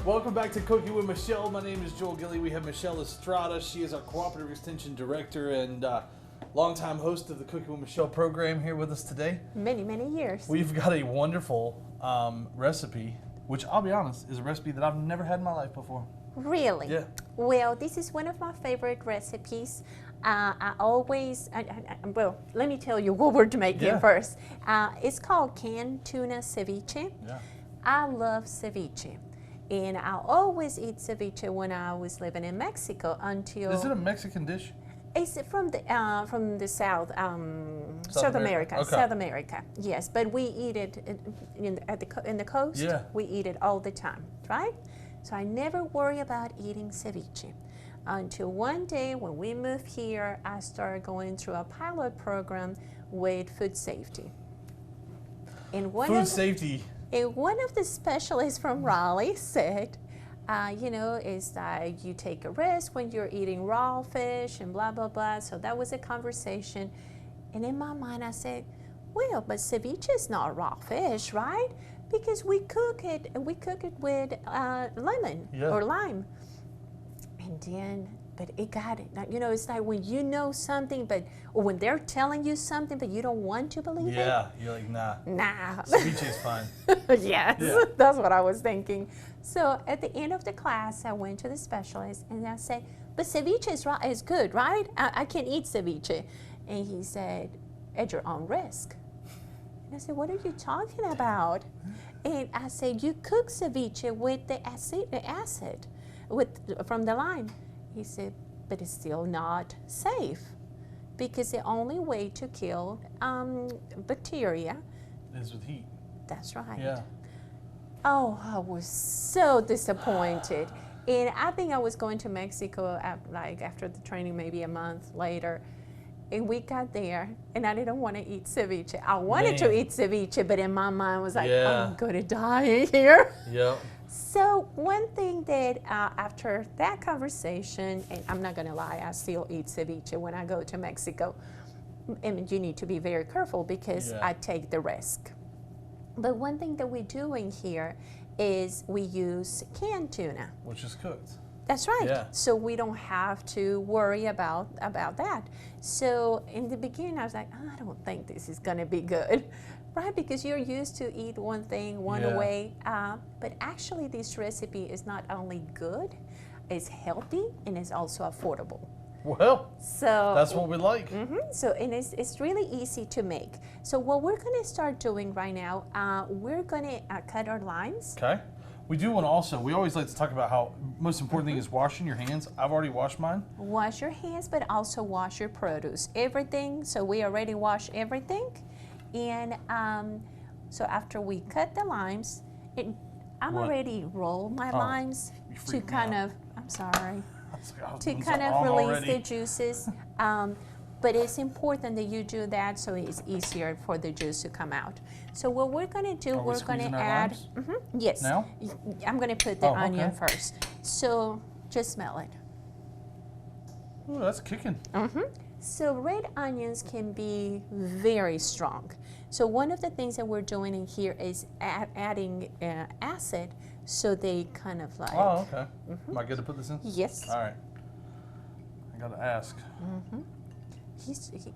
Welcome back to Cooking with Michelle. My name is Joel Gilly. We have Michelle Estrada. She is our Cooperative Extension Director and longtime host of the Cooking with Michelle program here with us today. Many, many years. We've got a wonderful recipe, which I'll be honest, is a recipe that I've never had in my life before. Really? Yeah. Well, this is one of my favorite recipes. Well, let me tell you what we're making first. It's called canned tuna ceviche. Yeah. I love ceviche. And I always eat ceviche when I was living in Mexico until... Is it a Mexican dish? It's from the South, South America. Okay. South America, yes. But we eat it in the coast. Yeah. We eat it all the time, right? So I never worry about eating ceviche until one day when we moved here, I started going through a pilot program with food safety. And one of the specialists from Raleigh said, is that you take a risk when you're eating raw fish and blah, blah, blah. So that was a conversation. And in my mind, I said, well, but ceviche is not raw fish, right? Because we cook it with lemon or lime. And then, but it got it. It's like when you know something, or when they're telling you something, but you don't want to believe it. Yeah, you're like, nah. Nah. Ceviche is fine. Yes, yeah. That's what I was thinking. So at the end of the class, I went to the specialist and I said, but ceviche is good, right? I can eat ceviche. And he said, at your own risk. And I said, what are you talking about? And I said, you cook ceviche with the acid from the lime. He said, but it's still not safe because the only way to kill bacteria is with heat. That's right. Yeah. Oh, I was so disappointed. And I think I was going to Mexico after the training, maybe a month later. And we got there, and I didn't want to eat ceviche. I wanted to eat ceviche, but in my mind was like, I'm going to die here. Yep. So one thing that after that conversation, and I'm not going to lie, I still eat ceviche when I go to Mexico. And you need to be very careful because I take the risk. But one thing that we're doing here is we use canned tuna. Which is cooked. That's right. Yeah. So we don't have to worry about that. So in the beginning, I was like, I don't think this is going to be good, right? Because you're used to eat one thing one way. But actually, this recipe is not only good, it's healthy, and it's also affordable. Well, so that's what we like. So, and it's really easy to make. So what we're going to start doing right now, we're going to cut our limes. Okay. We do want to also, we always like to talk about how most important thing is washing your hands. I've already washed mine. Wash your hands, but also wash your produce. Everything, so we already wash everything. And so after we cut the limes, I'm already rolled my limes to kind of, I'm sorry, to kind of release the juices. But it's important that you do that so it's easier for the juice to come out. So what we're going to do, we're going to add, yes. Now? I'm going to put the onion first. So just smell it. Ooh, that's kicking. So red onions can be very strong. So one of the things that we're doing in here is adding acid so they kind of like. Oh, okay. Am I good to put this in? Yes. All right. I got to ask.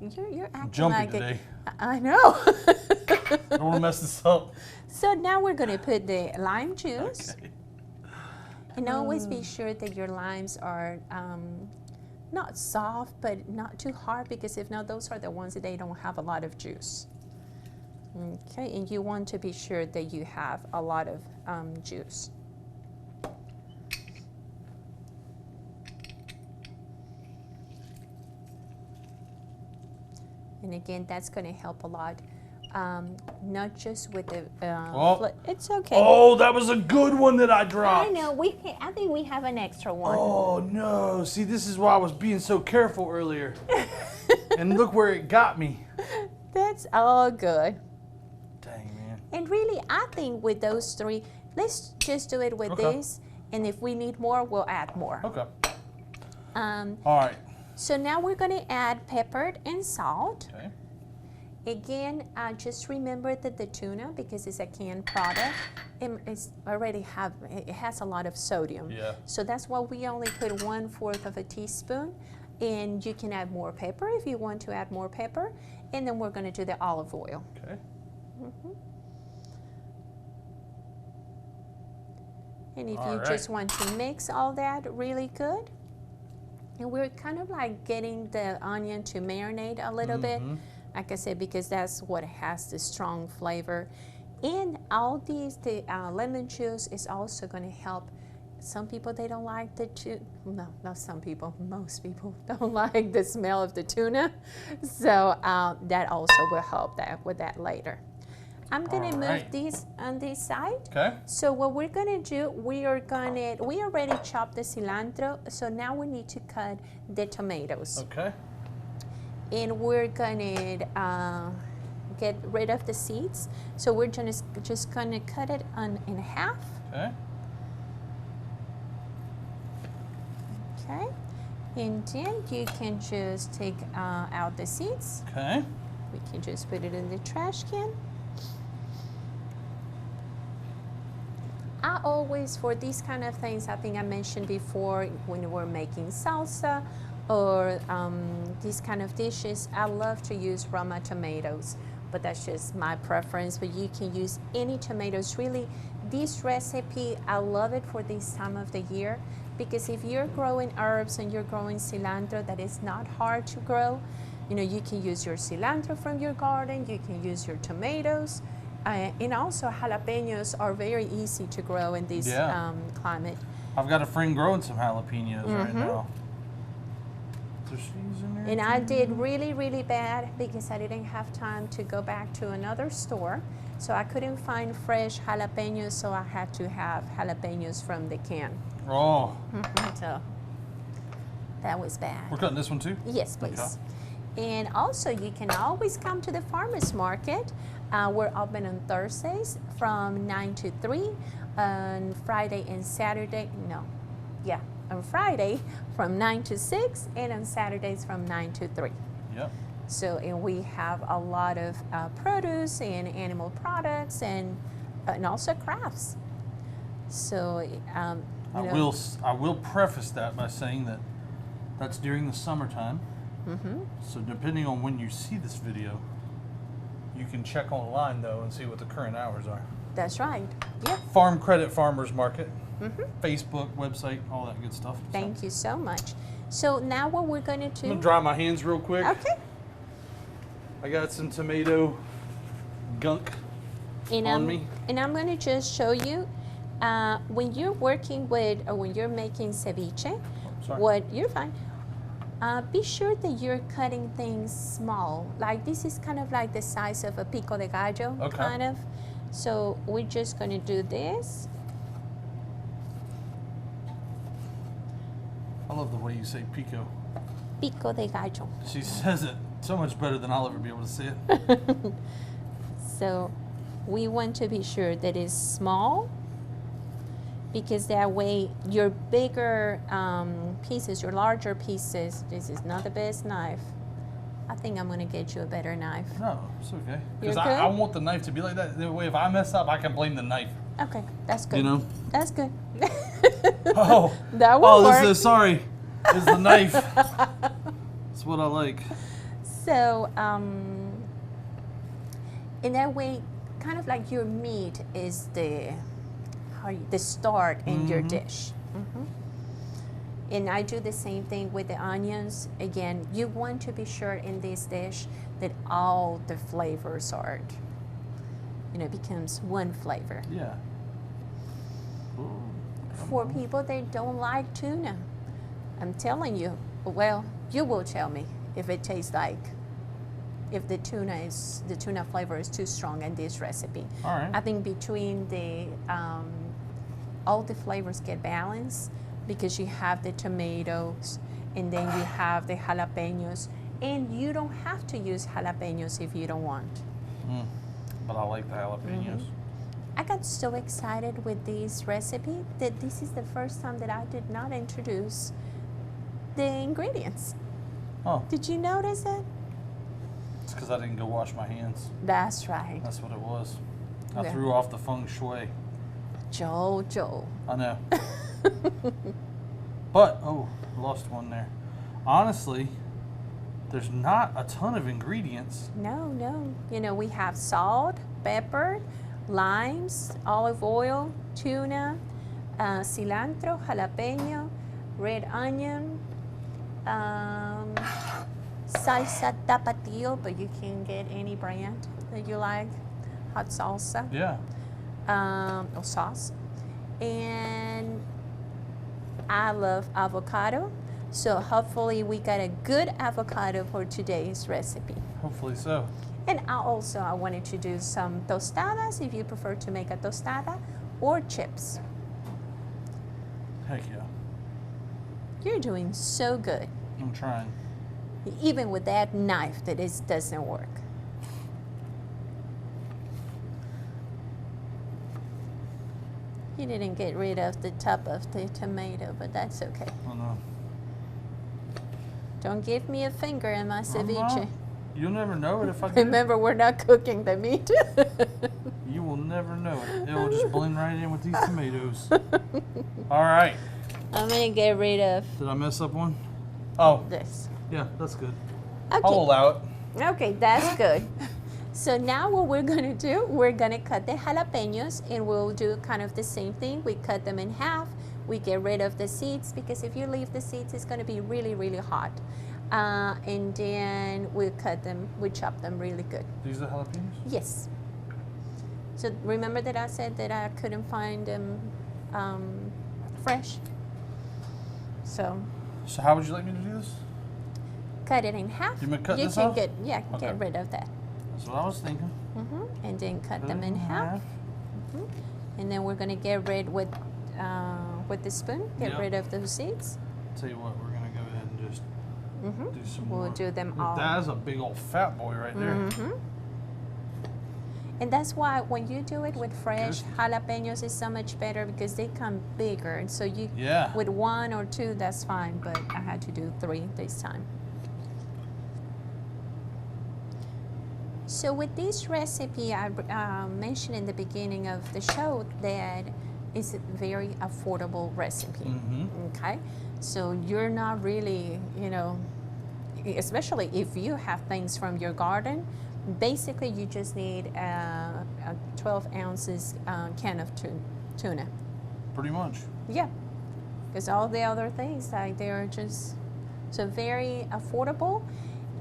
You're acting jumpy like today. I know. I don't want to mess this up. So now we're going to put the lime juice. Okay. And always be sure that your limes are not soft, but not too hard, because if not, those are the ones that they don't have a lot of juice. Okay, and you want to be sure that you have a lot of juice. And again, that's going to help a lot, not just with the. It's okay. Oh, that was a good one that I dropped. I know. I think we have an extra one. Oh no! See, this is why I was being so careful earlier, and look where it got me. That's all good. Dang, man. And really, I think with those three, let's just do it with this, and if we need more, we'll add more. Okay. All right. So now we're going to add pepper and salt. Okay. Again, just remember that the tuna, because it's a canned product, it has a lot of sodium. Yeah. So that's why we only put 1/4 of a teaspoon, and you can add more pepper if you want to add more pepper. And then we're going to do the olive oil. Okay. And if All you right. just want to mix all that really good, and we're kind of like getting the onion to marinate a little bit, like I said, because that's what has the strong flavor. And all these, the lemon juice is also going to help. Some people, they don't like the tuna. No, not some people. Most people don't like the smell of the tuna. So that also will help that with that later. I'm going to move these on this side. Okay. So what we're going to do, we already chopped the cilantro. So now we need to cut the tomatoes. Okay. And we're going to get rid of the seeds. So we're just going to cut it in half. Okay. Okay. And then you can just take out the seeds. Okay. We can just put it in the trash can. I always, for these kind of things, I think I mentioned before, when we're making salsa or these kind of dishes, I love to use Roma tomatoes, but that's just my preference. But you can use any tomatoes. Really, this recipe, I love it for this time of the year, because if you're growing herbs and you're growing cilantro, that is not hard to grow. You know, you can use your cilantro from your garden, you can use your tomatoes, and also jalapenos are very easy to grow in this climate. I've got a friend growing some jalapenos right now. So she's in there. And I did really, really bad because I didn't have time to go back to another store. So I couldn't find fresh jalapenos, so I had to have jalapenos from the can. Oh. So that was bad. We're cutting this one too? Yes, please. Okay. And also, you can always come to the farmer's market. We're open on Thursdays from 9 to 3, on Friday and Saturday, on Friday from 9 to 6, and on Saturdays from 9 to 3. Yep. So, and we have a lot of produce and animal products and also crafts. So, I will preface that by saying that that's during the summertime. So depending on when you see this video, you can check online though and see what the current hours are. That's right. Yep. Farm Credit Farmers Market, Facebook, website, all that good stuff. Thank you so much. So now what we're going to do... I'm going to dry my hands real quick. Okay. I got some tomato gunk on me. And I'm going to just show you, when you're working with, or when you're making ceviche, you're fine. Be sure that you're cutting things small. Like this is kind of like the size of a pico de gallo, kind of. So we're just going to do this. I love the way you say pico. Pico de gallo. She says it so much better than I'll ever be able to say it. So we want to be sure that it's small, because that way your bigger pieces, your larger pieces, this is not the best knife. I think I'm going to get you a better knife. No, it's okay. Because You're good? I want the knife to be like that. The way if I mess up, I can blame the knife. Okay, that's good. You know? That's good. Oh, that will work. This is the knife. That's what I like. So, in that way, kind of like your meat is the start in your dish. And I do the same thing with the onions. Again, you want to be sure in this dish that all the flavors are, becomes one flavor. Yeah. For people that don't like tuna, I'm telling you, well, you will tell me if it tastes like, if the tuna flavor is too strong in this recipe. All right. I think between the, all the flavors get balanced, because you have the tomatoes and then you have the jalapenos, and you don't have to use jalapenos if you don't want. But I like the jalapenos. I got so excited with this recipe that this is the first time that I did not introduce the ingredients. Oh. Did you notice that? It's because I didn't go wash my hands. That's right. That's what it was. I Yeah. threw off the feng shui. Joe. I know. But, oh, lost one there. Honestly, there's not a ton of ingredients. No. You know, we have salt, pepper, limes, olive oil, tuna, cilantro, jalapeno, red onion, salsa tapatio, but you can get any brand that you like, hot salsa, Yeah. or sauce. And I love avocado, so hopefully we got a good avocado for today's recipe. Hopefully so. And I wanted to do some tostadas if you prefer to make a tostada, or chips. Heck yeah. You're doing so good, I'm trying. even with that knife that doesn't work. You didn't get rid of the top of the tomato, but that's okay. I know. Don't give me a finger in my I'm ceviche. not. You'll never know it if I do. Remember, we're not cooking the meat. You will never know it. It will just blend right in with these tomatoes. All right. I'm gonna get rid of Did I mess up one? Oh, this. yeah, that's good. Okay. I'll allow it. Okay, that's good. So now what we're gonna do, we're gonna cut the jalapenos, and we'll do kind of the same thing. We cut them in half. We get rid of the seeds, because if you leave the seeds, it's gonna be really, really hot. And then we chop them really good. These are the jalapenos? Yes. So remember that I said that I couldn't find them fresh? So So how would you like me to do this? cut it in half. You want me to cut You this can off? get Okay. get rid of that. That's what I was thinking. And then cut Cut them it in half. And then we're gonna get rid with the spoon. Get Yep. rid of those seeds. Tell you what, we're gonna go ahead and just do some more. We'll do them Look, all. that is a big old fat boy right there. And that's why when you do it with fresh Good. jalapenos, it's so much better because they come bigger. And so you, Yeah. with 1 or 2, that's fine. But I had to do 3 this time. So with this recipe, I mentioned in the beginning of the show that it's a very affordable recipe. Okay, so you're not really, especially if you have things from your garden, basically you just need a 12 ounces can of tuna. Pretty much. Yeah, because all the other things, like, they're just so very affordable.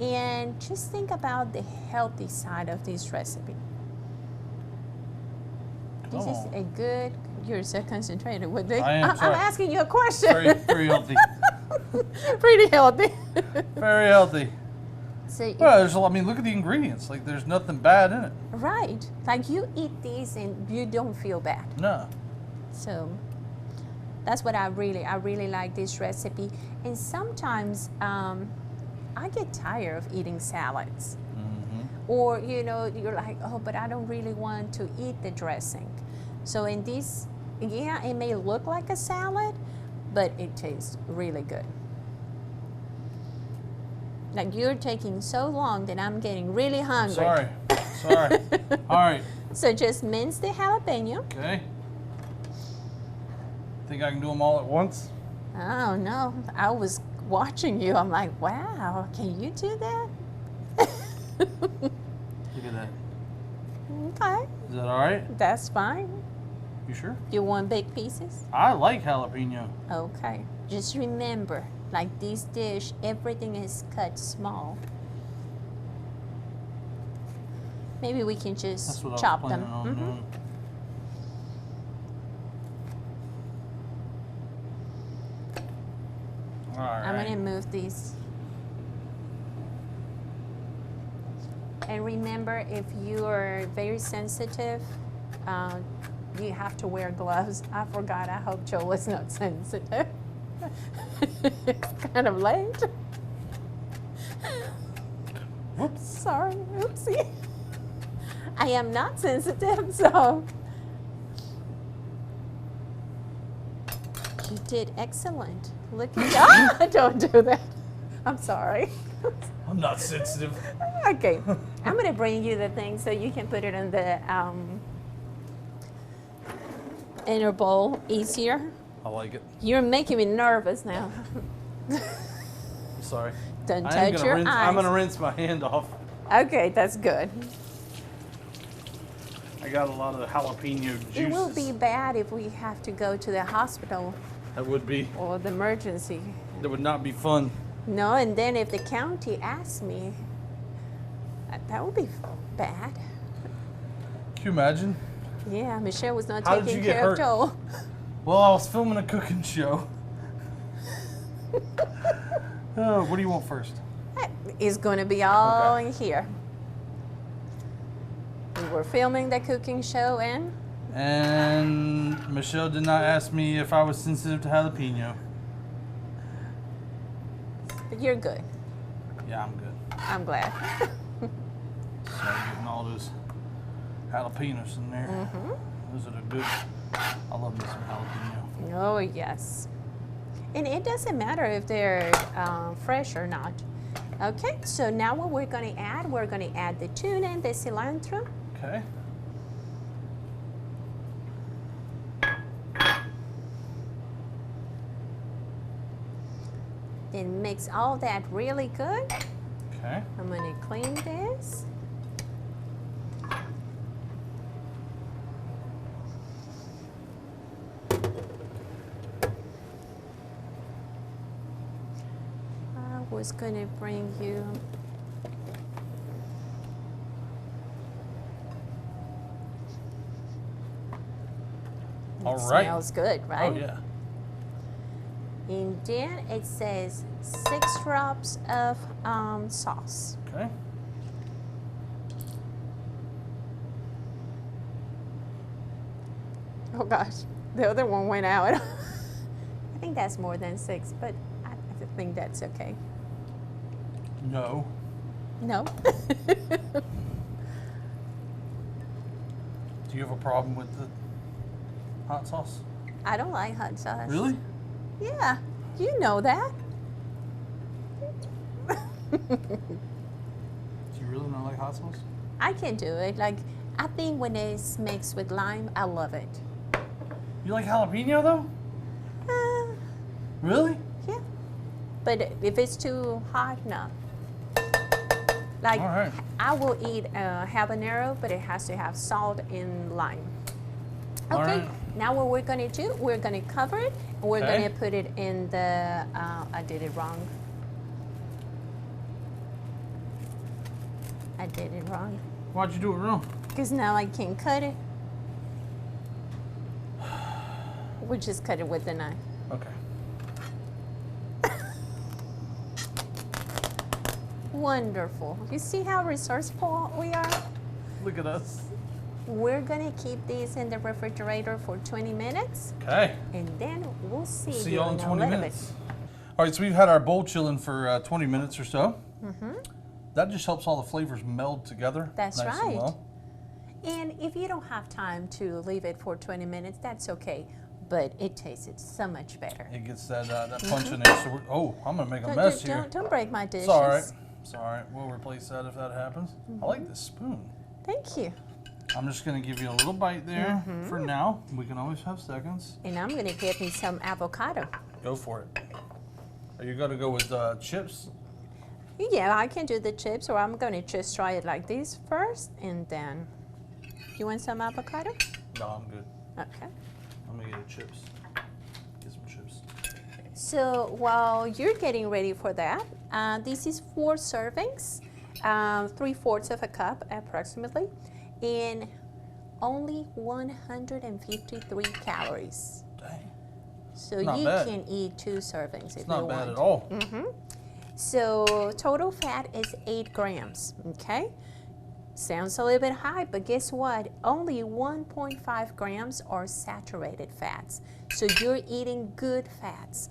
And just think about the healthy side of this recipe. This is a good, you're so concentrated with it. I am, I'm sorry. asking you a question. Very, very healthy. Pretty healthy. Very healthy. So Well, there's a lot. I mean, look at the ingredients. Like, there's nothing bad in it. right, like you eat these and you don't feel bad. No. So that's what I really like this recipe. And sometimes I get tired of eating salads. Or, you're like, oh, but I don't really want to eat the dressing. So in this, yeah, it may look like a salad, but it tastes really good. Like, you're taking so long that I'm getting really hungry. Sorry. All right. So just mince the jalapeno. Okay. Think I can do them all at once? Oh, no. I was watching you. I'm like, wow, can you do that? Look at that. Okay, Is that all right? that's fine. You sure? You want big pieces? I like jalapeno. Okay. Just remember, like this dish, everything is cut small. Maybe we can just That's what chop I was them. planning on doing. All right. I'm gonna move these. And remember, if you are very sensitive, you have to wear gloves. I forgot. I hope Joe was not sensitive. It's kind of late. Whoops. Sorry. Oopsie. I am not sensitive, so. You did excellent. Look at Don't do that. I'm sorry. I'm not sensitive. Okay, I'm gonna bring you the thing so you can put it in the inner bowl easier. I like it. You're making me nervous now. Sorry. Don't touch your eyes. I'm gonna rinse my hand off. Okay, that's good. I got a lot of the jalapeno juices. It will be bad if we have to go to the hospital That would be. or the emergency. That would not be fun. No, and then if the county asks me, that would be bad. Can you imagine? Yeah, Michelle was not How did taking you get care of hurt? Joel. Well, I was filming a cooking show. Oh, what do you want first? It's going to be all Okay. in here. We were filming the cooking show And Michelle did not ask me if I was sensitive to jalapeno. but you're good. Yeah, I'm good. I'm glad. So I'm getting all those jalapenos in there. Those are the good. I love me some jalapeno. Oh, yes. And it doesn't matter if they're fresh or not. Okay, so now what we're going to add the tuna and the cilantro. Okay. Then mix all that really good. Okay. I'm going to clean this. I was going to bring you All right. Smells good, right? Oh yeah. And then it says 6 drops of sauce. Okay. Oh gosh, the other one went out. I think that's more than 6, but I think that's okay. No. No. Do you have a problem with the hot sauce? I don't like hot sauce. Really? Yeah, you know that. Do you really not like hot sauce? I can do it. Like, I think when it's mixed with lime, I love it. You like jalapeno though? Really? Yeah. But if it's too hot, no. Like, All right. I will eat a habanero, but it has to have salt and lime. All Okay, right. now what we're gonna do, we're gonna cover it, and we're Okay. gonna put it in the, I did it wrong. I did it wrong. Why'd you do it wrong? Because now I can cut it. We'll just cut it with the knife. Okay. Wonderful. You see how resourceful we are? Look at us. We're gonna keep these in the refrigerator for 20 minutes, Okay. and then we'll see See you y'all in in a 20 little minutes. All right, so we've had our bowl chilling for 20 minutes or so. That just helps all the flavors meld together. That's nice and right. well. And if you don't have time to leave it for 20 minutes, that's okay. But it tasted so much better. It gets that punch in there. So I'm gonna make a mess here. Don't break my dishes. It's all right. It's all right. We'll replace that if that happens. I like this spoon. Thank you. I'm just gonna give you a little bite there for now. We can always have seconds. And I'm gonna get me some avocado. Go for it. Are you gonna go with chips? Yeah, I can do the chips, or I'm gonna just try it like this first, and then. You want some avocado? No, I'm good. Okay. I'm gonna get chips. Get some chips. So while you're getting ready for that, this is 4 servings, 3/4 of a cup approximately, and only 153 calories. Dang. So Not you bad. can eat 2 servings if It's not you bad want. at all. So total fat is 8 grams, okay? Sounds a little bit high, but guess what? Only 1.5 grams are saturated fats. So you're eating good fats.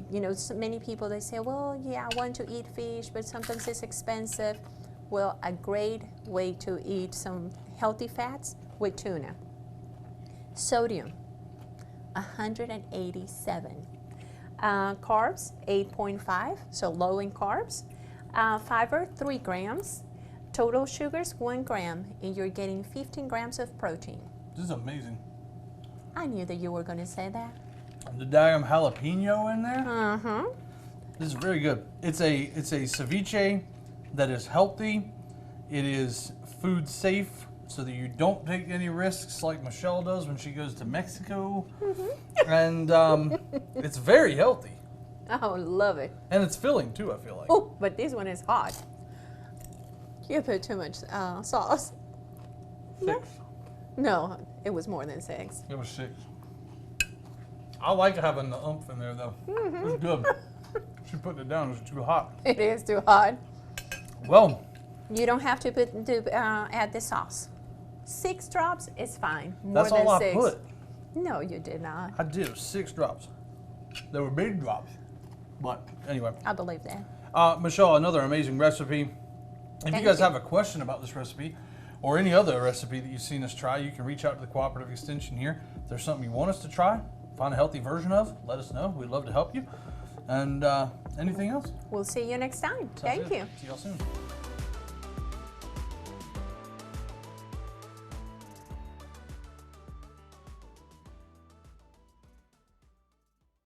You know, so many people, they say, well, yeah, I want to eat fish, but sometimes it's expensive. Well, a great way to eat some healthy fats with tuna. Sodium, 187. Carbs, 8.5, so low in carbs. Fiber, 3 grams. Total sugars, 1 gram. And you're getting 15 grams of protein. This is amazing. I knew that you were going to say that. The damn jalapeno in there. Uh-huh. This is very good. It's a ceviche that is healthy. It is food safe, so that you don't take any risks like Michelle does when she goes to Mexico. And it's very healthy. Oh, love it. And it's filling too, I feel like. Oh, but this one is hot. You put too much sauce. 6. No, it was more than 6. It was 6. I like having the oomph in there though. It's good. She put it down, it was too hot. It is too hot. Well, You don't have to add the sauce. 6 drops is fine. More that's than all 6. I put. No, you did not. I did 6 drops. They were big drops. But anyway. I believe that. Michelle, another amazing recipe. If Thank you guys you. have a question about this recipe or any other recipe that you've seen us try, you can reach out to the Cooperative Extension here. If there's something you want us to try, find a healthy version of, let us know. We'd love to help you. And anything else? We'll see you next time. Sounds Thank good. you. See y'all soon.